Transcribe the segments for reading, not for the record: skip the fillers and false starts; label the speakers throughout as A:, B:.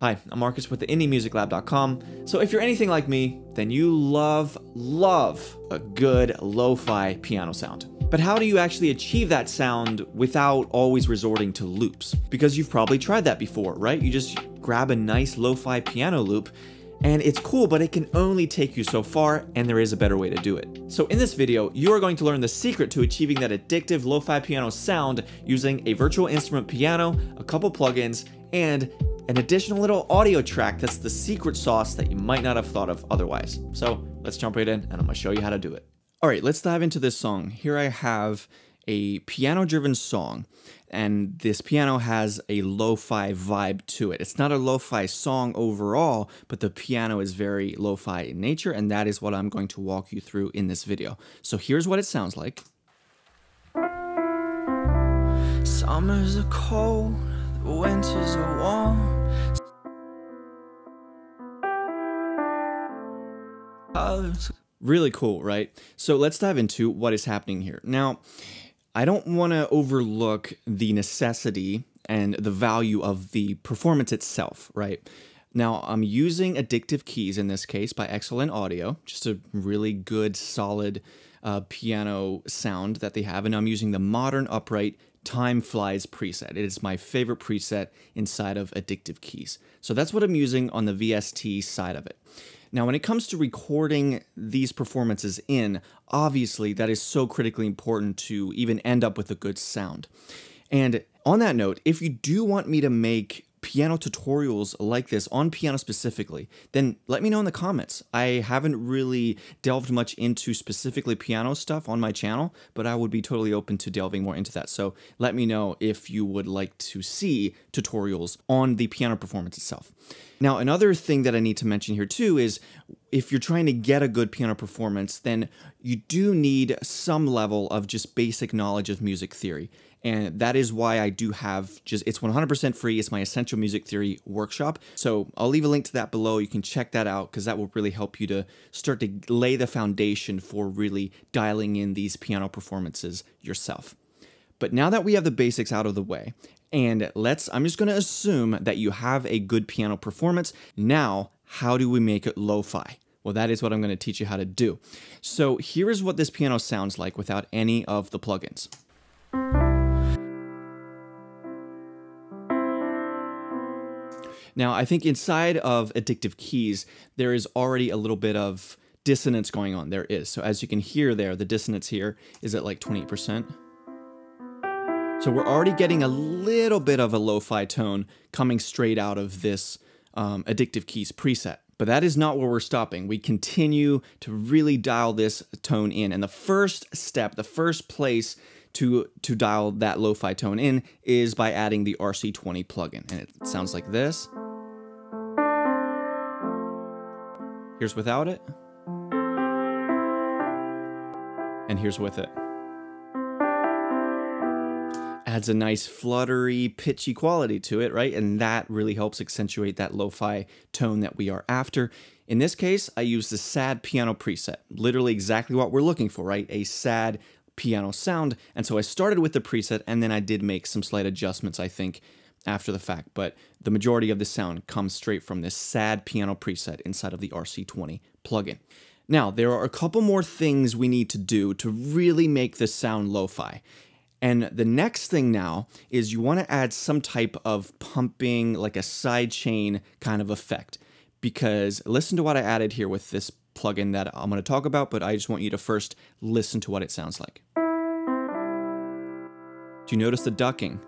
A: Hi, I'm Marcus with the IndieMusicLab.com. So if you're anything like me, then you love a good lo-fi piano sound. But how do you actually achieve that sound without always resorting to loops? Because you've probably tried that before, right? You just grab a nice lo-fi piano loop and it's cool, but it can only take you so far, and there is a better way to do it. So in this video, you are going to learn the secret to achieving that addictive lo-fi piano sound using a virtual instrument piano, a couple plugins, and an additional little audio track that's the secret sauce that you might not have thought of otherwise. So let's jump right in, and I'm gonna show you how to do it. All right, let's dive into this song. Here I have a piano-driven song, and this piano has a lo-fi vibe to it. It's not a lo-fi song overall, but the piano is very lo-fi in nature, and that is what I'm going to walk you through in this video. So here's what it sounds like. Summers are cold, the winters are warm. Really cool, right? So let's dive into what is happening here. Now, I don't want to overlook the necessity and the value of the performance itself, right? Now, I'm using Addictive keys in this case by Excellent Audio, just a really good, solid piano sound that they have, and I'm using the Modern Upright Time Flies preset. It is my favorite preset inside of Addictive keys. So that's what I'm using on the VST side of it. Now, when it comes to recording these performances in, obviously that is so critically important to even end up with a good sound. And on that note, if you do want me to make piano tutorials like this on piano specifically, then let me know in the comments. I haven't really delved much into specifically piano stuff on my channel, but I would be totally open to delving more into that. So let me know if you would like to see tutorials on the piano performance itself. Now, another thing that I need to mention here too is if you're trying to get a good piano performance, then you do need some level of just basic knowledge of music theory. And that is why I do have it's 100% free. It's my Essential Music Theory workshop. So I'll leave a link to that below. You can check that out because that will really help you to start to lay the foundation for really dialing in these piano performances yourself. But now that we have the basics out of the way, and I'm just going to assume that you have a good piano performance. Now, how do we make it lo-fi? Well, that is what I'm going to teach you how to do. So here is what this piano sounds like without any of the plugins. Now, I think inside of Addictive keys, there is already a little bit of dissonance going on. There is. So as you can hear there, the dissonance here is at like 28%. So we're already getting a little bit of a lo-fi tone coming straight out of this Addictive keys preset. But that is not where we're stopping. We continue to really dial this tone in. And the first step, the first place to dial that lo-fi tone in is by adding the RC20 plugin. And it sounds like this. Here's without it. And here's with it. Adds a nice fluttery, pitchy quality to it, right? And that really helps accentuate that lo-fi tone that we are after. In this case, I use the sad piano preset. Literally exactly what we're looking for, right? A sad piano sound. And so I started with the preset, and then I did make some slight adjustments, I think, after the fact. But the majority of the sound comes straight from this sad piano preset inside of the RC20 plugin. Now, there are a couple more things we need to do to really make this sound lo-fi. And the next thing now is you want to add some type of pumping, like a sidechain kind of effect. Because listen to what I added here with this plugin that I'm going to talk about, but I just want you to first listen to what it sounds like. Do you notice the ducking?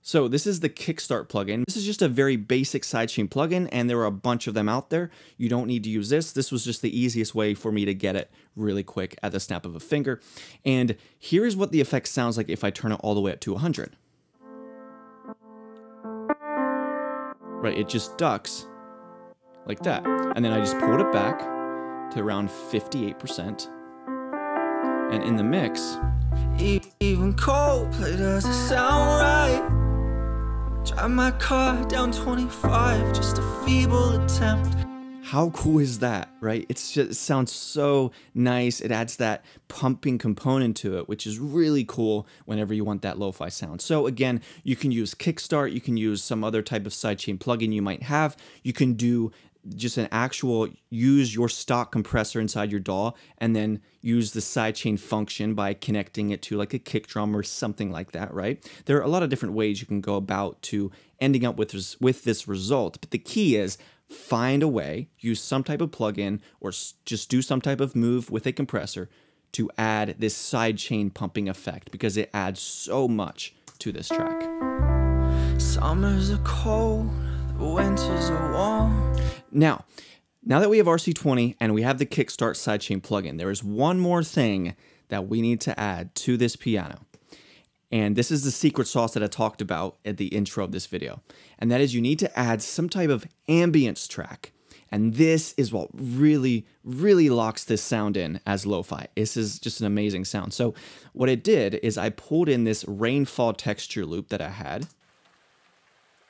A: So this is the Kickstart plugin. This is just a very basic sidechain plugin, and there are a bunch of them out there. You don't need to use this. This was just the easiest way for me to get it really quick at the snap of a finger. And here is what the effect sounds like if I turn it all the way up to 100. Right, it just ducks like that. And then I just pulled it back to around 58%. And in the mix, even Coldplay doesn't sound right. Drive my car down 25, just a feeble attempt. How cool is that, right? It sounds so nice. It adds that pumping component to it, which is really cool whenever you want that lo-fi sound. So again, you can use Kickstart, you can use some other type of sidechain plugin you might have. You can do just an actual, use your stock compressor inside your DAW and then use the sidechain function by connecting it to like a kick drum or something like that, right? There are a lot of different ways you can go about to ending up with this result, but the key is find a way, use some type of plugin or just do some type of move with a compressor to add this sidechain pumping effect, because it adds so much to this track.
B: Summers are cold, winters are warm.
A: Now that we have RC20 and we have the Kickstart sidechain plugin, there is one more thing that we need to add to this piano. And this is the secret sauce that I talked about at the intro of this video. And that is, you need to add some type of ambience track. And this is what really, really locks this sound in as lo-fi. This is just an amazing sound. So what I did is I pulled in this rainfall texture loop that I had.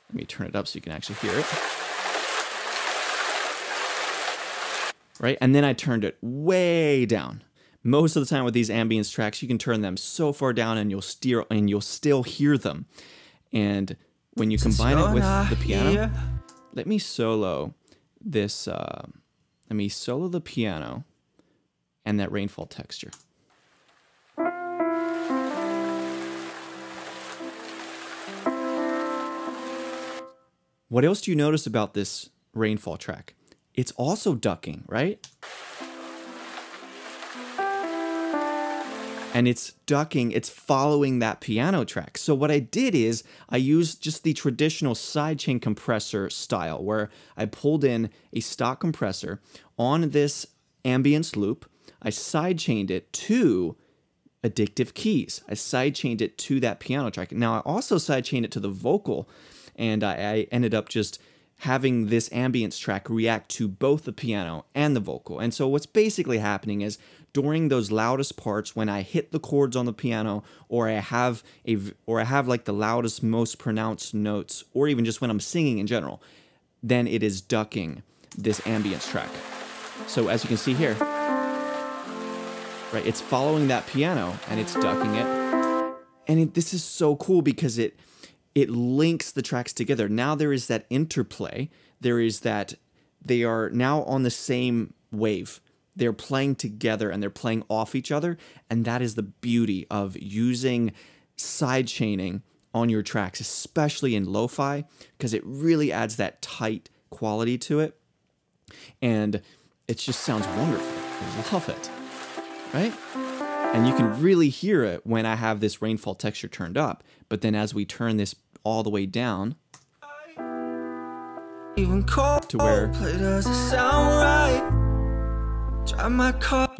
A: Let me turn it up so you can actually hear it. Right? And then I turned it way down. Most of the time with these ambience tracks, you can turn them so far down and you'll still hear them. And when you combine it with the piano, let me solo this. Let me solo the piano and that rainfall texture. What else do you notice about this rainfall track? It's also ducking, right? And it's ducking, it's following that piano track. So what I did is I used just the traditional sidechain compressor style, where I pulled in a stock compressor on this ambience loop. I sidechained it to Addictive keys. I sidechained it to that piano track. Now I also sidechained it to the vocal, and I ended up just having this ambience track react to both the piano and the vocal. And so what's basically happening is, during those loudest parts, when I hit the chords on the piano, or I have like the loudest, most pronounced notes, or even just when I'm singing in general, then it is ducking this ambience track. So as you can see here, right, it's following that piano and it's ducking it. And this is so cool because it links the tracks together. Now there is that interplay. There is that they are now on the same wave. They're playing together and they're playing off each other. And that is the beauty of using sidechaining on your tracks, especially in lo-fi, because it really adds that tight quality to it. And it just sounds wonderful. I love it, right? And you can really hear it when I have this rainfall texture turned up. But then as we turn this all the way down to where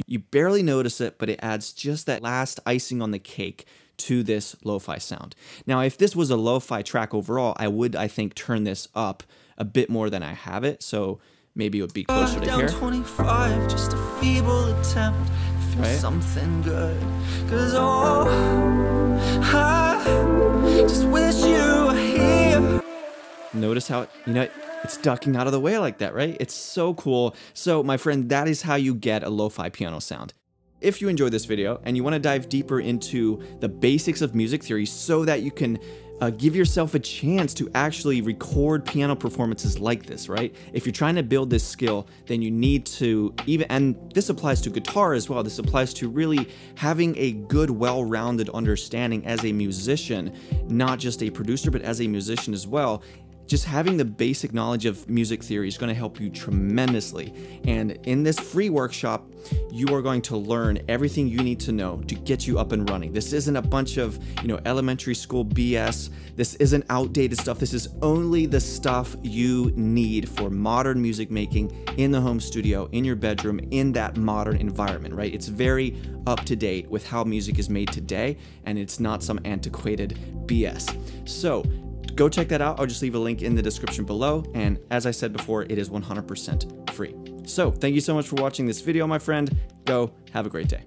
A: you barely notice it, but it adds just that last icing on the cake to this lo-fi sound. Now, if this was a lo-fi track overall, I would, I think, turn this up a bit more than I have it. So maybe it would be closer to here.
B: 25, just a feeble attempt to feel something good. 'Cause I just wish you were here.
A: Notice how it's ducking out of the way like that, right? It's so cool. So my friend, that is how you get a lo-fi piano sound. If you enjoyed this video and you want to dive deeper into the basics of music theory so that you can give yourself a chance to actually record piano performances like this, right? If you're trying to build this skill, then you need to and this applies to guitar as well. This applies to really having a good, well-rounded understanding as a musician, not just a producer, but as a musician as well. Just having the basic knowledge of music theory is going to help you tremendously. And in this free workshop, you are going to learn everything you need to know to get you up and running. This isn't a bunch of, elementary school BS. This isn't outdated stuff. This is only the stuff you need for modern music making in the home studio, in your bedroom, in that modern environment, right? It's very up to date with how music is made today, and it's not some antiquated BS. So, go check that out. I'll just leave a link in the description below. And as I said before, it is 100% free. So thank you so much for watching this video, my friend. Go have a great day.